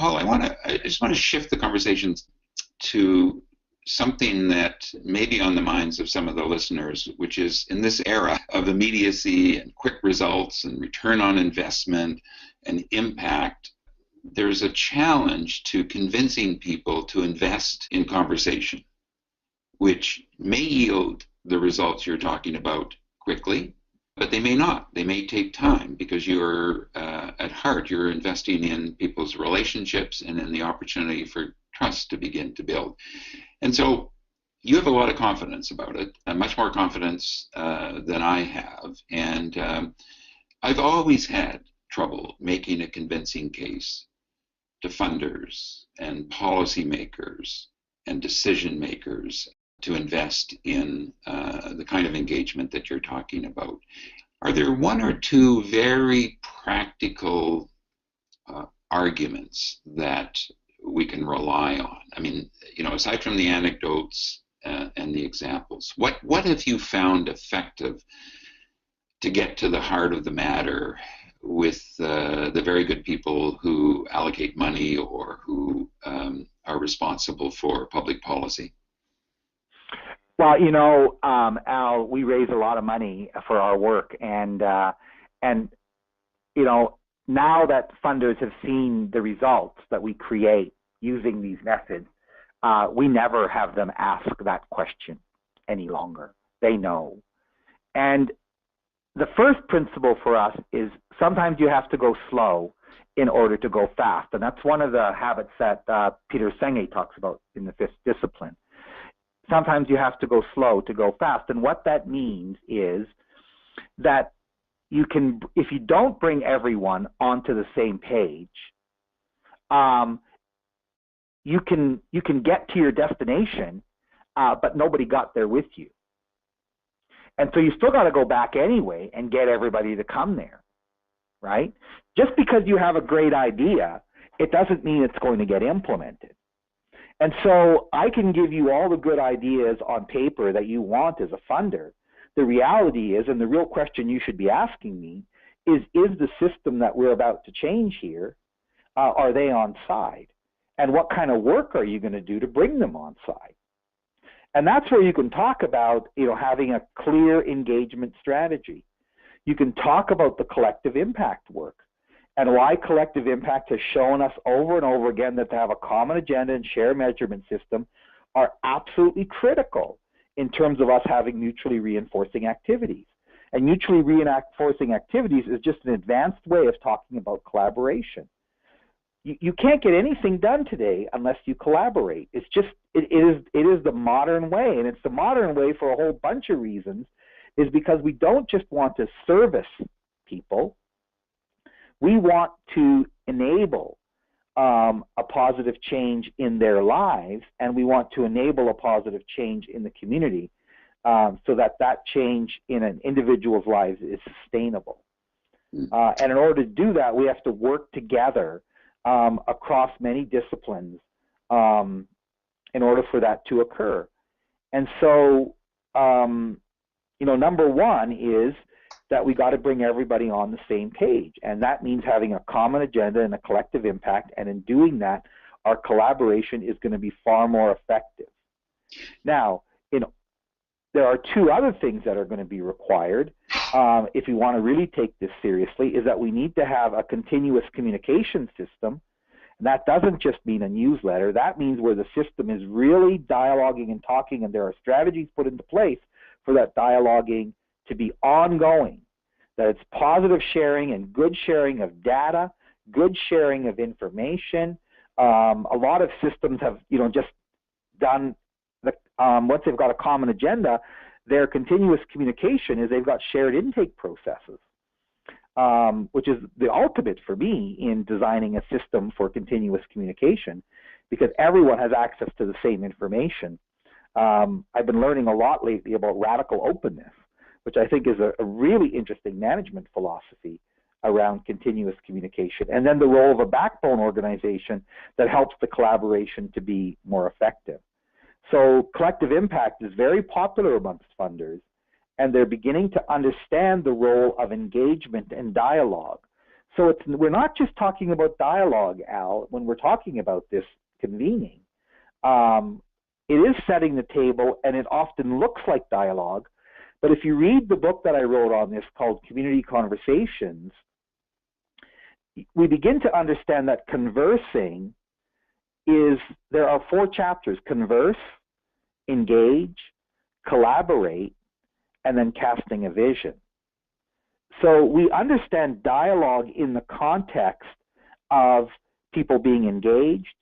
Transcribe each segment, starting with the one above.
Paul, I just want to shift the conversation to something that may be on the minds of some of the listeners, which is in this era of immediacy and quick results and return on investment and impact, there's a challenge to convincing people to invest in conversation, which may yield the results you're talking about quickly, but they may not. They may take time because you're, at heart, you're investing in people's relationships and in the opportunity for trust to begin to build. And so you have a lot of confidence about it, much more confidence than I have. And I've always had trouble making a convincing case to funders and policymakers and decision makers to invest in the kind of engagement that you're talking about. Are there one or two very practical arguments that we can rely on? I mean, aside from the anecdotes and the examples, what have you found effective to get to the heart of the matter with the very good people who allocate money or who are responsible for public policy? Well, Al, we raise a lot of money for our work, and now that funders have seen the results that we create using these methods, we never have them ask that question any longer. They know. And the first principle for us is sometimes you have to go slow in order to go fast. And that's one of the habits that Peter Senge talks about in the fifth discipline. Sometimes you have to go slow to go fast. And what that means is that you can, if you don't bring everyone onto the same page, you can get to your destination, but nobody got there with you. And so you still got to go back anyway and get everybody to come there, right? Just because you have a great idea, it doesn't mean it's going to get implemented. And so I can give you all the good ideas on paper that you want as a funder. The reality is, and the real question you should be asking me, is the system that we're about to change here, are they on side? And what kind of work are you going to do to bring them on side? And that's where you can talk about, having a clear engagement strategy. You can talk about the collective impact work and why collective impact has shown us over and over again that to have a common agenda and share measurement system are absolutely critical in terms of us having mutually reinforcing activities. And mutually reinforcing activities is just an advanced way of talking about collaboration. You can't get anything done today unless you collaborate. It's just, it is the modern way, and it's the modern way for a whole bunch of reasons, is because we don't just want to service people. We want to enable a positive change in their lives, and we want to enable a positive change in the community so that change in an individual's lives is sustainable. And in order to do that, we have to work together across many disciplines in order for that to occur. And so, number one is that we got to bring everybody on the same page, and that means having a common agenda and a collective impact, and in doing that, our collaboration is going to be far more effective. Now, there are two other things that are going to be required if we want to really take this seriously, is that we need to have a continuous communication system. And that doesn't just mean a newsletter. That means where the system is really dialoguing and talking, and there are strategies put into place for that dialoguing to be ongoing, that it's positive sharing and good sharing of data, good sharing of information. A lot of systems have, just done once they've got a common agenda, their continuous communication is they've got shared intake processes, which is the ultimate for me in designing a system for continuous communication, because everyone has access to the same information. I've been learning a lot lately about radical openness, which I think is a really interesting management philosophy around continuous communication, and then the role of a backbone organization that helps the collaboration to be more effective. So collective impact is very popular amongst funders, and they're beginning to understand the role of engagement and dialogue. So we're not just talking about dialogue, Al, when we're talking about this convening. It is setting the table, and it often looks like dialogue. But if you read the book that I wrote on this called Community Conversations, we begin to understand that conversing there are 4 chapters: converse, engage, collaborate, and then casting a vision. So we understand dialogue in the context of people being engaged,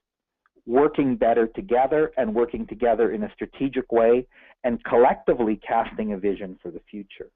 working better together, and working together in a strategic way, and collectively casting a vision for the future.